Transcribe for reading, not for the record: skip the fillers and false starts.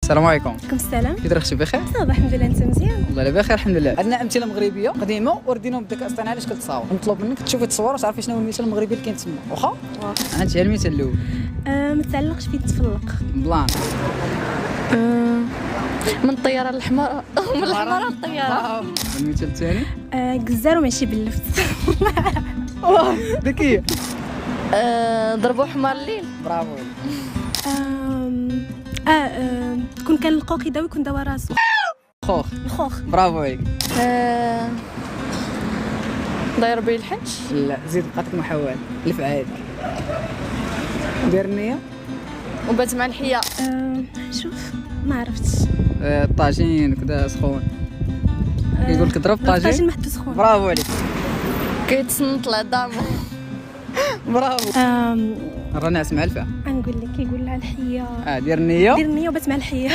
السلام عليكم. عليكم السلام. كي داير اختي بخير؟ صافا الحمد لله، انت مزيان؟ والله لا بخير الحمد لله. عندنا امثله مغربيه قديمه ورديناهم بالذكاء الاصطناعي علاش كتصاور. نطلب منك تشوفي التصوير وتعرفي شنو هو المثال المغربي اللي كاين تما، واخا؟ عندي المثال الاول. ما تعلقش فين تفلق. بلان. من الطياره للحمار من الحمار للطياره. المثال الثاني. قزار وماشي باللفت. ذكيه. ضربوا حمار الليل. برافو. تكون كان القوق يداوي يكون داوا راسو. خوخ. الخوخ. برافو عليك. داير بيه الحج. لا زيد بقاتك محاول. لف عادي. دير النية. وبات مع الحيه. شوف ما عرفتش. الطاجين كذا سخون. كيقول لك ضرب الطاجين طاجين. محطو سخون. برافو عليك. كيتصنت العظام. برافو. رانا نسمع الفا. نقول لك كيقول لها الحيه دير النية. دير النيه وبات مع الحيه.